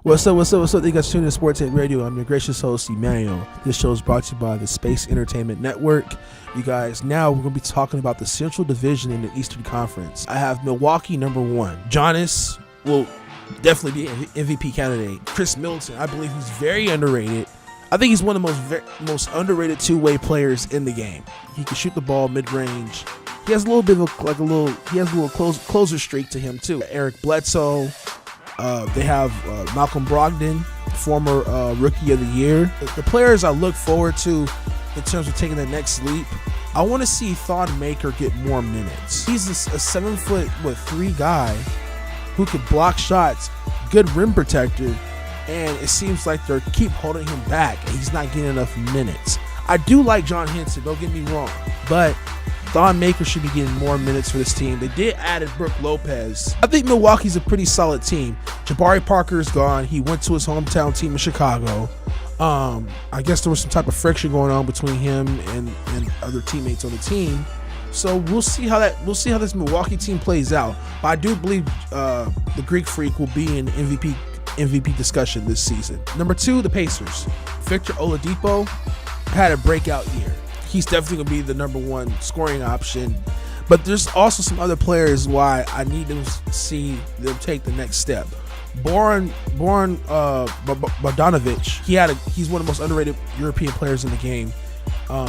What's up? You guys tuned in to sportsheadradio. I'm your gracious host, Emmanuel. This show is brought to you by the Space Entertainment Network. You guys, now we're going to be talking about the Central Division in the Eastern Conference. I have Milwaukee number 1. Giannis will definitely be an MVP candidate. Chris Middleton, I believe he's very underrated. I think he's one of the most underrated two-way players in the game. He can shoot the ball mid-range. He has a little bit of closer streak to him too. Eric Bledsoe. They have Malcolm Brogdon, former Rookie of the Year. The players I look forward to in terms of taking the next leap, I want to see Thon Maker get more minutes. He's a 7'3" guy who could block shots, good rim protector, and it seems like they keep holding him back and he's not getting enough minutes. I do like John Henson, don't get me wrong, but Thon Maker should be getting more minutes for this team. They did add Brook Lopez. I think Milwaukee's a pretty solid team. Jabari Parker is gone. He went to his hometown team in Chicago. I guess there was some type of friction going on between him and other teammates on the team. So we'll see how this Milwaukee team plays out. But I do believe the Greek Freak will be in MVP discussion this season. Number 2, the Pacers. Victor Oladipo had a breakout year. He's definitely going to be the number 1 scoring option. But there's also some other players why I need to see them take the next step. Boran Bogdanovic, he's one of the most underrated European players in the game.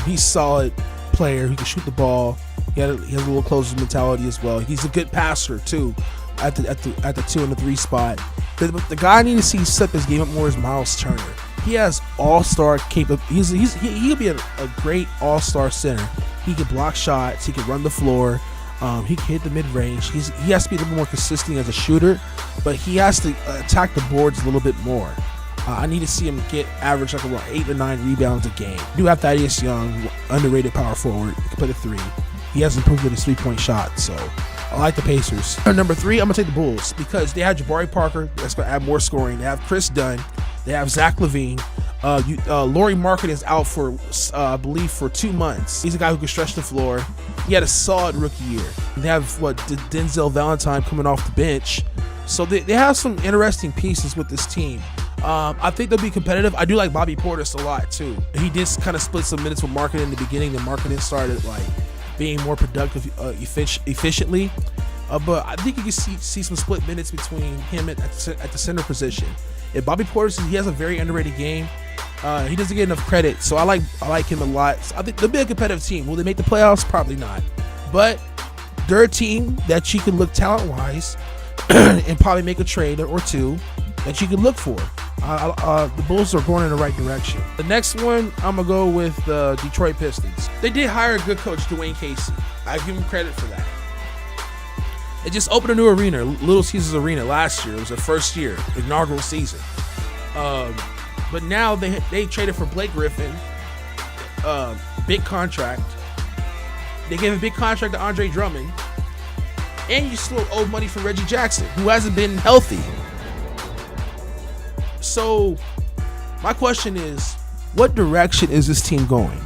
He's a solid player. He can shoot the ball. He has a little closer mentality as well. He's a good passer too at the 2 and the 3 spot. The guy I need to see step his game up more is Miles Turner. He has all-star capability. He'll be a great all-star center. He can block shots. He can run the floor. He can hit the mid-range. He has to be a little more consistent as a shooter, but he has to attack the boards a little bit more. I need to see him average like around 8 or 9 rebounds a game. We do have Thaddeus Young, underrated power forward. He can play the 3. He has improved with his 3-point shot, so I like the Pacers. Number 3, I'm going to take the Bulls because they have Jabari Parker. That's going to add more scoring. They have Chris Dunn. They have Zach LaVine. Lauri Markkanen is out for, I believe, for 2 months. He's a guy who can stretch the floor. He had a solid rookie year. They have Denzel Valentine coming off the bench. So they have some interesting pieces with this team. I think they'll be competitive. I do like Bobby Portis a lot too. He did kind of split some minutes with Markkanen in the beginning. Then Markkanen started being more productive efficiently. But I think you can see some split minutes between him at the center position. If Bobby Portis, he has a very underrated game. He doesn't get enough credit, so I like him a lot. So I think they'll be a competitive team. Will they make the playoffs? Probably not. But they're a team that you can look talent-wise and probably make a trade or 2 that you can look for. The Bulls are going in the right direction. The next one, I'm going to go with the Detroit Pistons. They did hire a good coach, Dwayne Casey. I give him credit for that. They just opened a new arena, Little Caesars Arena, last year. It was their first year, inaugural season. But now they traded for Blake Griffin, big contract. They gave a big contract to Andre Drummond, and you still owe money for Reggie Jackson, who hasn't been healthy. So my question is, what direction is this team going?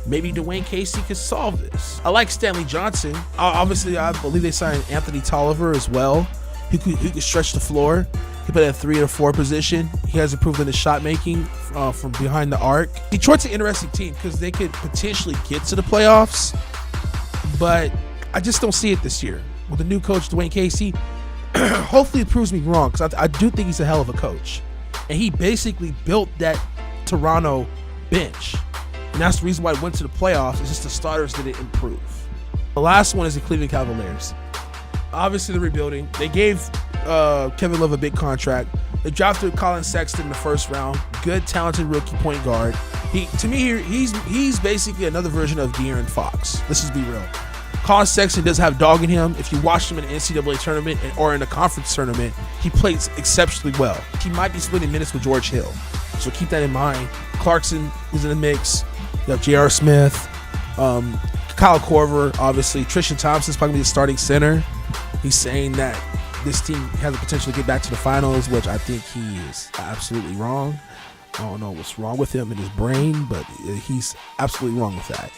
Maybe Dwayne Casey could solve this. I like Stanley Johnson. Obviously, I believe they signed Anthony Tolliver as well. He could stretch the floor. He played at 3 or 4 position. He has improved in his shot making from behind the arc. Detroit's an interesting team because they could potentially get to the playoffs, but I just don't see it this year. With the new coach, Dwayne Casey, hopefully it proves me wrong because I do think he's a hell of a coach. And he basically built that Toronto bench. And that's the reason why it went to the playoffs. It's just the starters didn't improve. The last one is the Cleveland Cavaliers. Obviously, they're rebuilding. They gave Kevin Love a big contract. They drafted Colin Sexton in the first round. Good, talented rookie point guard. He's basically another version of De'Aaron Fox. Let's just be real. Colin Sexton does have dog in him. If you watch him in the NCAA tournament or in a conference tournament, he plays exceptionally well. He might be splitting minutes with George Hill. So keep that in mind. Clarkson is in the mix. You have J.R. Smith, Kyle Korver, obviously. Tristan Thompson's probably the starting center. He's saying that this team has the potential to get back to the finals, which I think he is absolutely wrong. I don't know what's wrong with him in his brain, but he's absolutely wrong with that.